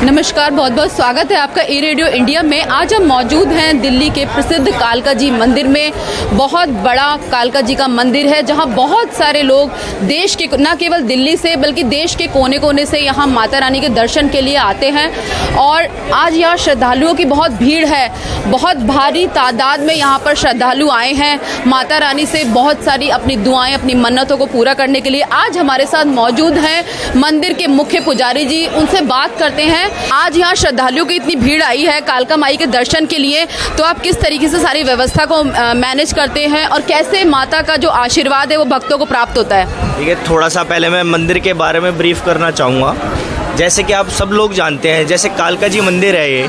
नमस्कार, बहुत बहुत स्वागत है आपका ई रेडियो इंडिया में। आज हम मौजूद हैं दिल्ली के प्रसिद्ध कालका जी मंदिर में। बहुत बड़ा कालका जी का मंदिर है जहां बहुत सारे लोग देश के, न केवल दिल्ली से बल्कि देश के कोने कोने से यहां माता रानी के दर्शन के लिए आते हैं। और आज यहाँ श्रद्धालुओं की बहुत भीड़ है, बहुत भारी तादाद में यहाँ पर श्रद्धालु आए हैं माता रानी से बहुत सारी अपनी दुआएं, अपनी मन्नतों को पूरा करने के लिए। आज हमारे साथ मौजूद हैं मंदिर के मुख्य पुजारी जी, उनसे बात करते हैं। आज यहाँ श्रद्धालुओं की इतनी भीड़ आई है कालका माई के दर्शन के लिए, तो आप किस तरीके से सारी व्यवस्था को मैनेज करते हैं और कैसे माता का जो आशीर्वाद है वो भक्तों को प्राप्त होता है? ठीक है, थोड़ा सा पहले मैं मंदिर के बारे में ब्रीफ करना चाहूँगा। जैसे कि आप सब लोग जानते हैं, जैसे कालका जी मंदिर है ये,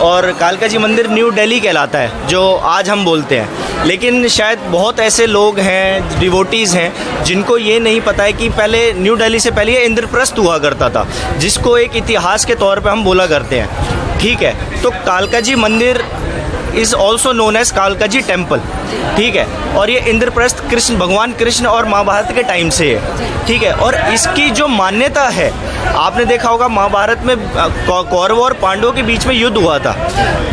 और कालका जी मंदिर न्यू दिल्ली कहलाता है जो आज हम बोलते हैं। लेकिन शायद बहुत ऐसे लोग हैं, डिवोटीज़ हैं, जिनको ये नहीं पता है कि पहले न्यू दिल्ली से पहले ये इंद्रप्रस्थ हुआ करता था, जिसको एक इतिहास के तौर पे हम बोला करते हैं। ठीक है, तो कालका जी मंदिर इज़ ऑल्सो नोन एज कालका जी टेम्पल। ठीक है, और ये इंद्रप्रस्थ भगवान कृष्ण और महाभारत के टाइम से है। ठीक है, और इसकी जो मान्यता है, आपने देखा होगा महाभारत में कौरवों और पांडवों के बीच में युद्ध हुआ था।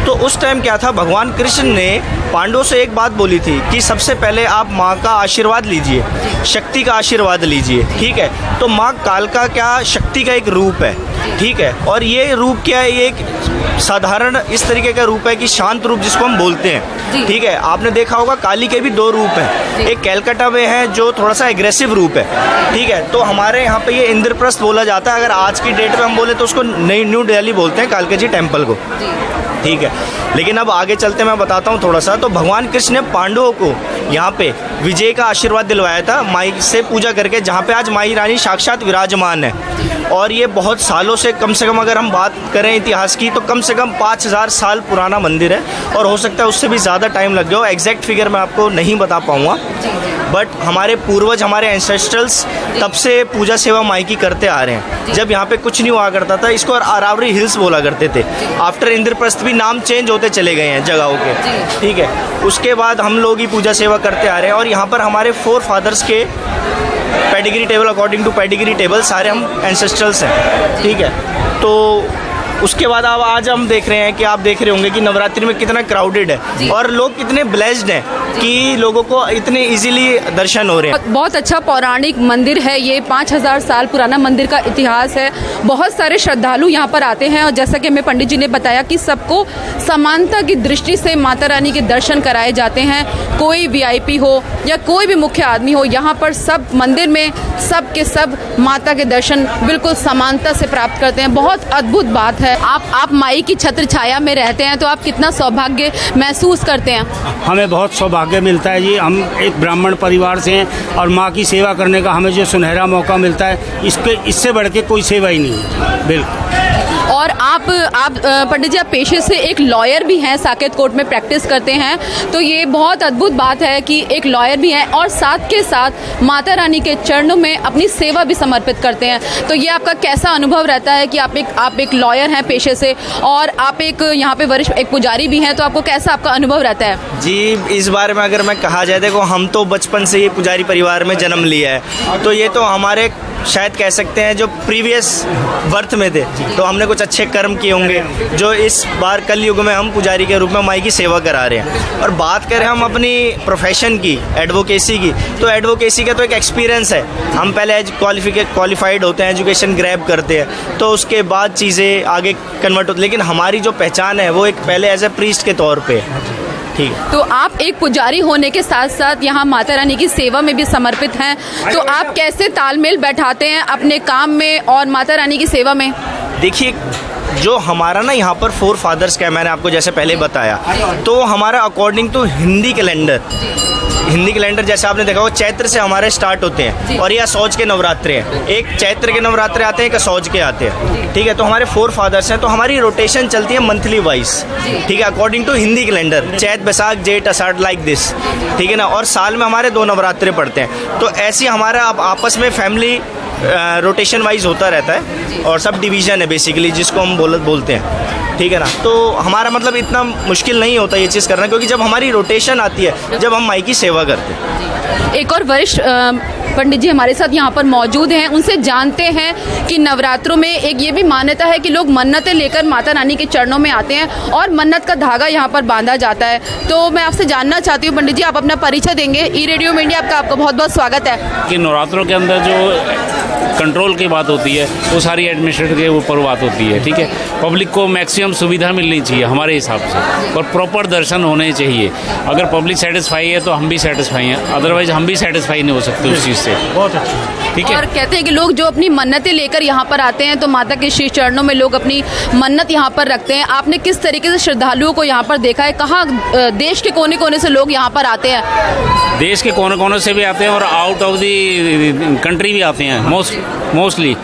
तो उस टाइम क्या था, भगवान कृष्ण ने पांडवों से एक बात बोली थी कि सबसे पहले आप माँ का आशीर्वाद लीजिए, शक्ति का आशीर्वाद लीजिए। ठीक है, तो माँ कालका क्या शक्ति का एक रूप है। ठीक है, और ये रूप क्या है, ये एक साधारण इस तरीके का रूप है कि शांत रूप जिसको हम बोलते हैं। ठीक है, आपने देखा होगा काली के भी दो रूप हैं, एक कैलकाटा में है जो थोड़ा सा एग्रेसिव रूप है। ठीक है, तो हमारे यहाँ पे ये इंद्रप्रस्थ बोला जाता है। अगर आज की डेट में हम बोले तो उसको न्यू दिल्ली बोलते हैं, कालका जी टेम्पल को। ठीक है, लेकिन अब आगे चलते मैं बताता हूँ थोड़ा सा। तो भगवान कृष्ण ने पांडवों को यहाँ पे विजय का आशीर्वाद दिलवाया था माई से पूजा करके, जहाँ पे आज माई रानी साक्षात विराजमान है। और ये बहुत सालों से, कम से कम अगर हम बात करें इतिहास की, तो कम से कम 5000 साल पुराना मंदिर है, और हो सकता है उससे भी ज़्यादा टाइम लग जाओ। एग्जैक्ट फिगर मैं आपको नहीं बता पाऊँगा, बट हमारे पूर्वज, हमारे एंसेस्ट्रल्स तब से पूजा सेवा माई की करते आ रहे हैं। जब यहाँ पे कुछ नहीं हुआ करता था, इसको अरावली हिल्स बोला करते थे। आफ्टर इंद्रप्रस्थ भी नाम चेंज होते चले गए हैं जगहों के। ठीक है, उसके बाद हम लोग ही पूजा सेवा करते आ रहे हैं, और यहाँ पर हमारे 4 फादर्स के pedigree table, according to pedigree table, सारे हम एंसेस्ट्रल्स हैं। ठीक है, तो उसके बाद अब आज हम देख रहे हैं कि आप देख रहे होंगे कि नवरात्रि में कितना क्राउडेड है और लोग कितने ब्लेस्ड हैं कि लोगों को इतने इजीली दर्शन हो रहे हैं। बहुत अच्छा पौराणिक मंदिर है ये, 5000 साल पुराना मंदिर का इतिहास है। बहुत सारे श्रद्धालु यहाँ पर आते हैं, और जैसा कि हमें पंडित जी ने बताया कि सबको समानता की दृष्टि से माता रानी के दर्शन कराए जाते हैं। कोई वीआईपी हो या कोई भी मुख्य आदमी हो, यहाँ पर सब मंदिर में सब के सब माता के दर्शन बिल्कुल समानता से प्राप्त करते हैं। बहुत अद्भुत बात है। आप माई की छत्र छाया में रहते हैं, तो आप कितना सौभाग्य महसूस करते हैं? हमें बहुत सौभाग्य मिलता है जी। हम एक ब्राह्मण परिवार से हैं, और माँ की सेवा करने का हमें जो सुनहरा मौका मिलता है, इससे बढ़ के कोई सेवा ही नहीं है। बिल्कुल। और आप पंडित जी, आप पेशे से एक लॉयर भी हैं, साकेत कोर्ट में प्रैक्टिस करते हैं, तो ये बहुत अद्भुत बात है कि एक लॉयर भी हैं और साथ के साथ माता रानी के चरणों में अपनी सेवा भी समर्पित करते हैं। तो ये आपका कैसा अनुभव रहता है कि आप एक लॉयर हैं पेशे से, और आप एक यहाँ पे वरिष्ठ एक पुजारी भी हैं, तो आपको कैसा आपका अनुभव रहता है? जी, इस बारे में अगर मैं कहा जाए, देखो हम तो बचपन से ही पुजारी परिवार में जन्म लिया है, तो ये तो हमारे शायद कह सकते हैं जो प्रीवियस बर्थ में थे, तो हमने कुछ अच्छे कर्म किए होंगे जो इस बार कल युग में हम पुजारी के रूप में माई की सेवा करा रहे हैं। और बात करें हम अपनी प्रोफेशन की, एडवोकेसी की, तो एडवोकेसी का तो एक एक्सपीरियंस है। हम पहले क्वालिफाइड होते हैं, एजुकेशन ग्रैब करते हैं, तो उसके बाद चीज़ें आगे कन्वर्ट होती, लेकिन हमारी जो पहचान है वो एक पहले एज ए प्रीस्ट के तौर पर। ठीक है, तो आप एक पुजारी होने के साथ साथ यहाँ माता रानी की सेवा में भी समर्पित हैं, तो आप कैसे तालमेल बैठाते हैं अपने काम में और माता रानी की सेवा में? देखिए, जो हमारा ना यहाँ पर 4 फादर्स का है, मैंने आपको जैसे पहले बताया, तो हमारा अकॉर्डिंग टू हिंदी कैलेंडर जैसे आपने देखा वो चैत्र से हमारे स्टार्ट होते हैं, और ये असौज के नवरात्रे हैं। एक चैत्र के नवरात्रे आते हैं, एक असौज के आते हैं। ठीक है, तो हमारे 4 फादर्स हैं, तो हमारी रोटेशन चलती है मंथली वाइज। ठीक है, अकॉर्डिंग टू हिंदी कैलेंडर, चैत, बैसाख, जेठ, आषाढ़, लाइक दिस। ठीक है ना, और साल में हमारे 2 नवरात्रे पड़ते हैं। तो ऐसे हमारा आपस में फैमिली रोटेशन वाइज होता रहता है, और सब डिवीज़न है बेसिकली जिसको हम बोलते हैं। ठीक है ना, तो हमारा मतलब इतना मुश्किल नहीं होता ये चीज़ करना, क्योंकि जब हमारी रोटेशन आती है, जब हम माई की सेवा करते हैं। एक और वरिष्ठ पंडित जी हमारे साथ यहाँ पर मौजूद हैं, उनसे जानते हैं कि नवरात्रों में एक ये भी मान्यता है कि लोग मन्नतें लेकर माता रानी के चरणों में आते हैं और मन्नत का धागा यहाँ पर बांधा जाता है। तो मैं आपसे जानना चाहती हूँ पंडित जी, आप अपना परिचय देंगे। ई रेडियो में इंडिया आपका बहुत बहुत स्वागत है। कि नवरात्रों के अंदर जो कंट्रोल की बात होती है वो सारी एडमिनिस्ट्रेटर के ऊपर बात होती है, ठीक है। पब्लिक को मैक्सिमम सुविधा मिलनी चाहिए हमारे हिसाब से, और प्रॉपर दर्शन होने चाहिए। अगर पब्लिक सेटिस्फाई है तो हम भी सेटिस्फाई हैं, अदरवाइज हम भी सेटिस्फाई नहीं हो सकते उस चीज़ से। बहुत अच्छा, ठीक है। और कहते हैं कि लोग जो अपनी मन्नतें लेकर यहाँ पर आते हैं तो माता के श्री चरणों में लोग अपनी मन्नत यहाँ पर रखते हैं। आपने किस तरीके से श्रद्धालुओं को यहाँ पर देखा है? कहाँ देश के कोने कोने से लोग यहाँ पर आते हैं? देश के कोने कोने से भी आते हैं और आउट ऑफ दी कंट्री भी आते हैं मोस्टली।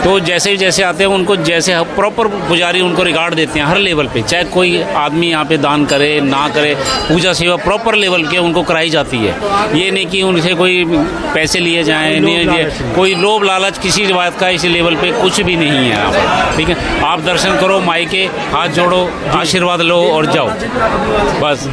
तो जैसे जैसे आते हैं उनको जैसे प्रॉपर पुजारी उनको रिगार्ड देते हैं हर लेवल पे, चाहे कोई आदमी यहाँ पे दान करे ना करे, पूजा सेवा प्रॉपर लेवल के उनको कराई जाती है। ये नहीं कि उनसे कोई पैसे लिए जाएं, कोई लोभ लालच किसी बात का इस लेवल पे कुछ भी नहीं है यहाँ पर, ठीक है। आप दर्शन करो, माई के हाथ जोड़ो, आशीर्वाद लो और जाओ, बस।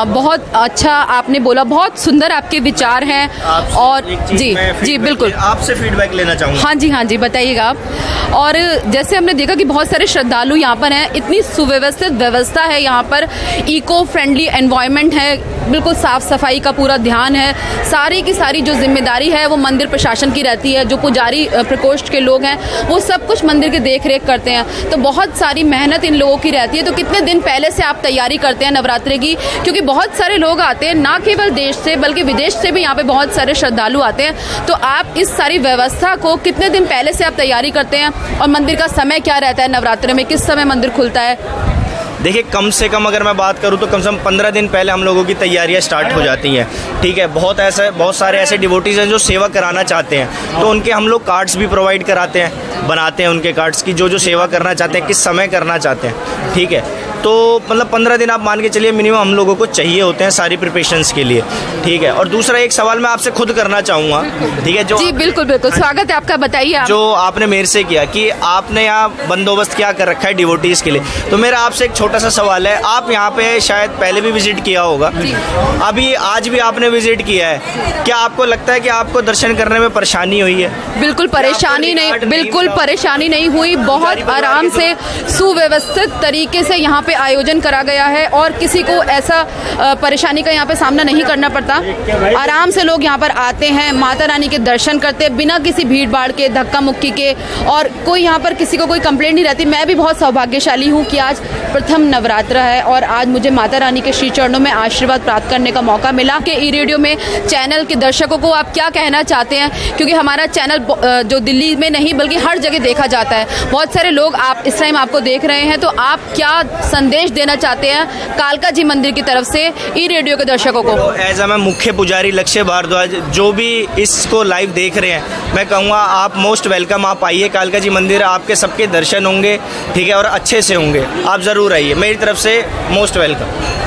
बहुत अच्छा आपने बोला, बहुत सुंदर आपके विचार हैं। और जी बिल्कुल आपसे फीडबैक लेना चाहूँगा। हाँ जी बताइएगा आप। और जैसे हमने देखा कि बहुत सारे श्रद्धालु यहाँ पर हैं, इतनी सुव्यवस्थित व्यवस्था है यहाँ पर, इको फ्रेंडली एनवायरनमेंट है, बिल्कुल साफ सफाई का पूरा ध्यान है। सारी की सारी जो जिम्मेदारी है वो मंदिर प्रशासन की रहती है, जो पुजारी प्रकोष्ठ के लोग हैं वो सब कुछ मंदिर की देख रेख करते हैं। तो बहुत सारी मेहनत इन लोगों की रहती है। तो कितने दिन पहले से आप तैयारी करते हैं नवरात्रि की? क्योंकि बहुत सारे लोग आते हैं, ना केवल देश से बल्कि विदेश से भी यहाँ पे बहुत सारे श्रद्धालु आते हैं। तो आप इस सारी व्यवस्था को कितने दिन पहले से आप तैयारी करते हैं? और मंदिर का समय क्या रहता है नवरात्रि में, किस समय मंदिर खुलता है? देखिए, कम से कम अगर मैं बात करूं तो कम से कम 15 दिन पहले हम लोगों की तैयारियां स्टार्ट हो जाती हैं, ठीक है। बहुत सारे ऐसे डिवोटीज हैं जो सेवा कराना चाहते हैं, तो उनके हम लोग कार्ड्स भी प्रोवाइड कराते हैं, बनाते हैं उनके कार्ड्स की, जो सेवा करना चाहते हैं, किस समय करना चाहते हैं, ठीक है। तो मतलब 15 दिन आप मान के चलिए मिनिमम हम लोगों को चाहिए होते हैं सारी प्रिपरेशंस के लिए, ठीक है। और दूसरा एक सवाल मैं आपसे खुद करना चाहूँगा, ठीक है। जो जी बिल्कुल स्वागत है आपका, बताइए आप। जो आपने मेरे से किया कि आपने यहाँ बंदोबस्त क्या कर रखा है डिवोटीज के लिए, तो मेरा आपसे एक छोटा सा सवाल है। आप यहाँ पे शायद पहले भी विजिट किया होगा, अभी आज भी आपने विजिट किया है, क्या आपको लगता है कि आपको दर्शन करने में परेशानी हुई है? बिल्कुल परेशानी नहीं, बिल्कुल परेशानी नहीं हुई। बहुत आराम से सुव्यवस्थित तरीके से यहाँ पे आयोजन करा गया है और किसी को ऐसा परेशानी का यहाँ पे सामना नहीं करना पड़ता। आराम से लोग यहाँ पर आते हैं, माता रानी के दर्शन करते हैं बिना किसी भीड़ भाड़ के, धक्का मुक्की के, और कोई यहाँ पर किसी को कोई कंप्लेंट नहीं रहती। मैं भी बहुत सौभाग्यशाली हूँ कि आज प्रथम नवरात्र है और आज मुझे माता रानी के श्री चरणों में आशीर्वाद प्राप्त करने का मौका मिला। कि ई रेडियो में चैनल के दर्शकों को आप क्या कहना चाहते हैं? क्योंकि हमारा चैनल जो दिल्ली में नहीं बल्कि हर जगह देखा जाता है, बहुत सारे लोग आप इस टाइम आपको देख रहे हैं, तो आप क्या संदेश देना चाहते हैं कालका जी मंदिर की तरफ से ई रेडियो के दर्शकों को? तो एज मैं मुख्य पुजारी लक्ष्य भारद्वाज, जो भी इसको लाइव देख रहे हैं, मैं कहूँगा आप मोस्ट वेलकम, आप आइए कालका जी मंदिर, आपके सबके दर्शन होंगे, ठीक है, और अच्छे से होंगे। आप ज़रूर आइए, मेरी तरफ से मोस्ट वेलकम।